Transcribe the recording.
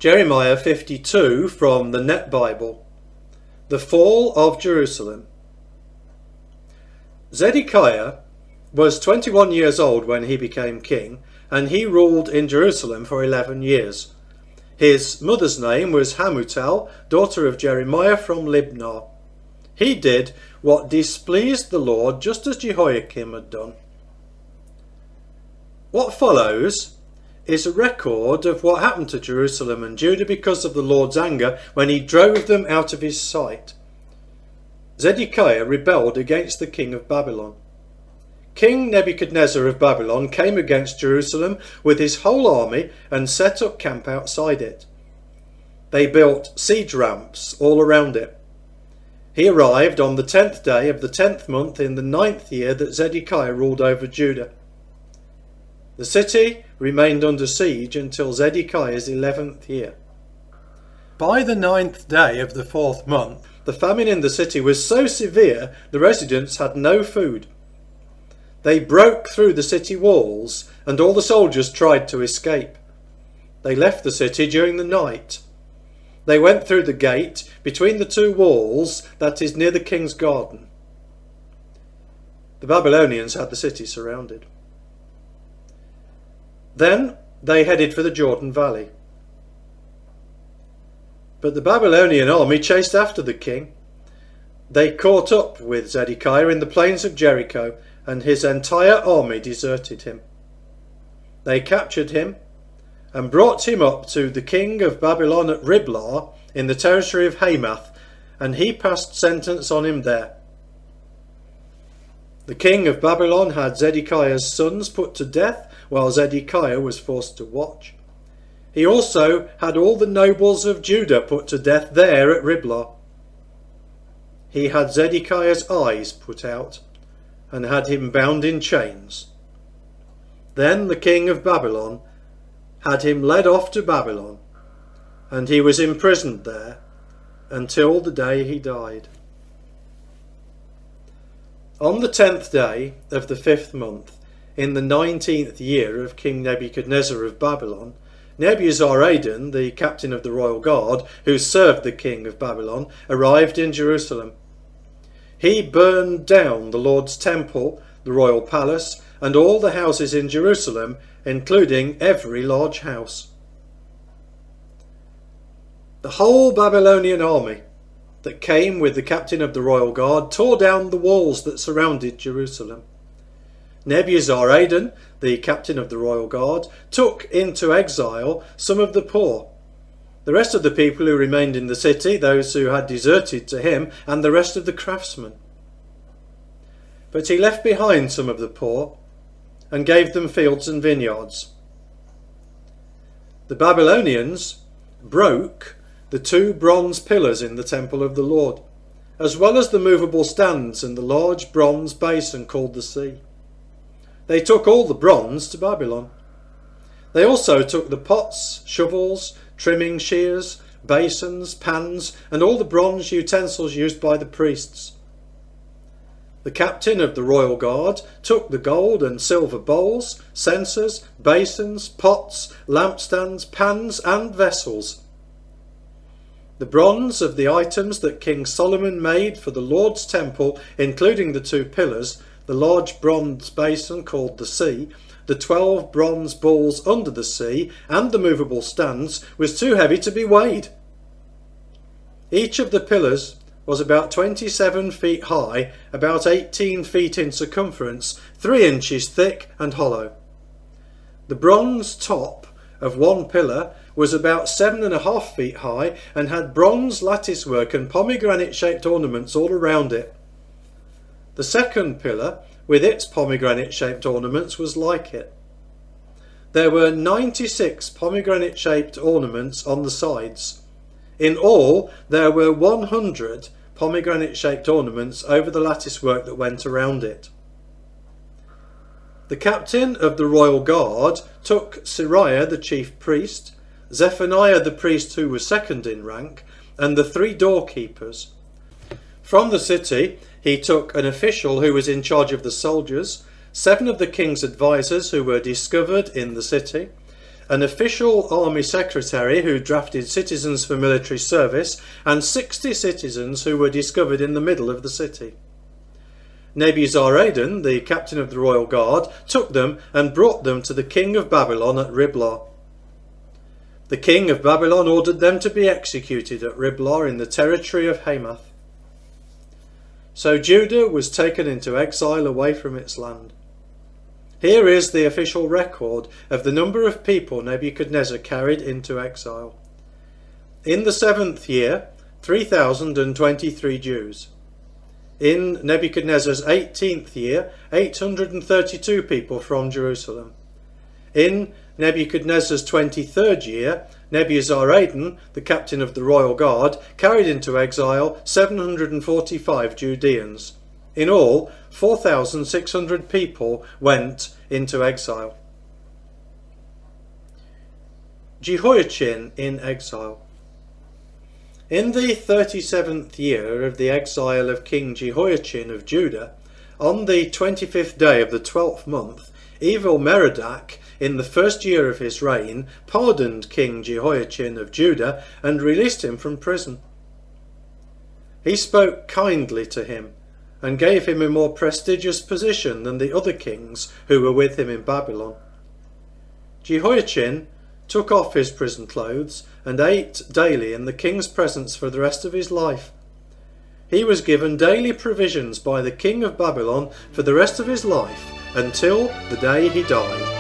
Jeremiah 52 from the Net Bible. The Fall of Jerusalem. Zedekiah was 21 years old when he became king, and he ruled in Jerusalem for 11 years. His mother's name was Hamutal, daughter of Jeremiah from Libnah. He did what displeased the Lord, just as Jehoiachin had done. What follows is a record of what happened to Jerusalem and Judah because of the Lord's anger when he drove them out of his sight. Zedekiah rebelled against the king of Babylon. King Nebuchadnezzar of Babylon came against Jerusalem with his whole army and set up camp outside it. They built siege ramps all around it. He arrived on the 10th day of the 10th month in the 9th year that Zedekiah ruled over Judah. The city remained under siege until Zedekiah's 11th year. By the 9th day of the 4th month, the famine in the city was so severe the residents had no food. They broke through the city walls, and all the soldiers tried to escape. They left the city during the night. They went through the gate between the two walls that is near the king's garden. The Babylonians had the city surrounded. Then they headed for the Jordan Valley. But the Babylonian army chased after the king. They caught up with Zedekiah in the plains of Jericho, and his entire army deserted him. They captured him and brought him up to the king of Babylon at Riblah in the territory of Hamath, and he passed sentence on him there. The king of Babylon had Zedekiah's sons put to death while Zedekiah was forced to watch. He also had all the nobles of Judah put to death there at Riblah. He had Zedekiah's eyes put out and had him bound in chains. Then the king of Babylon had him led off to Babylon, and he was imprisoned there until the day he died. On the 10th day of the 5th month, in the 19th year of King Nebuchadnezzar of Babylon, Nebuzaradan, the captain of the royal guard, who served the king of Babylon, arrived in Jerusalem. He burned down the Lord's temple, the royal palace, and all the houses in Jerusalem, including every large house. The whole Babylonian army that came with the captain of the royal guard tore down the walls that surrounded Jerusalem. Nebuzaradan, the captain of the royal guard, took into exile some of the poor. The rest of the people who remained in the city, those who had deserted to him, and the rest of the craftsmen. But he left behind some of the poor and gave them fields and vineyards. The Babylonians broke the 2 bronze pillars in the temple of the Lord, as well as the movable stands and the large bronze basin called the sea. They took all the bronze to Babylon. They also took the pots, shovels, trimming shears, basins, pans, and all the bronze utensils used by the priests. The captain of the royal guard took the gold and silver bowls, censers, basins, pots, lampstands, pans, and vessels. The bronze of the items that King Solomon made for the Lord's temple, including the 2 pillars, the large bronze basin called the sea, the 12 bronze bowls under the sea, and the movable stands, was too heavy to be weighed. Each of the pillars was about 27 feet high, about 18 feet in circumference, 3 inches thick and hollow. The bronze top of one pillar was about 7.5 feet high and had bronze latticework and pomegranate-shaped ornaments all around it. The second pillar, with its pomegranate-shaped ornaments, was like it. There were 96 pomegranate-shaped ornaments on the sides. In all, there were 100 pomegranate-shaped ornaments over the latticework that went around it. The captain of the royal guard took Sariah the chief priest, Zephaniah the priest who was second in rank, and the 3 doorkeepers. From the city he took an official who was in charge of the soldiers, 7 of the king's advisers who were discovered in the city, an official army secretary who drafted citizens for military service, and 60 citizens who were discovered in the middle of the city. Nebuzaradan, the captain of the royal guard, took them and brought them to the king of Babylon at Riblah. The king of Babylon ordered them to be executed at Riblah in the territory of Hamath. So Judah was taken into exile away from its land. Here is the official record of the number of people Nebuchadnezzar carried into exile. In the 7th year, 3,023 Jews. In Nebuchadnezzar's 18th year, 832 people from Jerusalem. In Nebuchadnezzar's 23rd year, Nebuzaradan, the captain of the royal guard, carried into exile 745 Judeans. In all, 4,600 people went into exile. Jehoiachin in exile. In the 37th year of the exile of King Jehoiachin of Judah, on the 25th day of the 12th month, Evil-Merodach, in the first year of his reign, pardoned King Jehoiachin of Judah and released him from prison. He spoke kindly to him and gave him a more prestigious position than the other kings who were with him in Babylon. Jehoiachin took off his prison clothes and ate daily in the king's presence for the rest of his life. He was given daily provisions by the king of Babylon for the rest of his life until the day he died.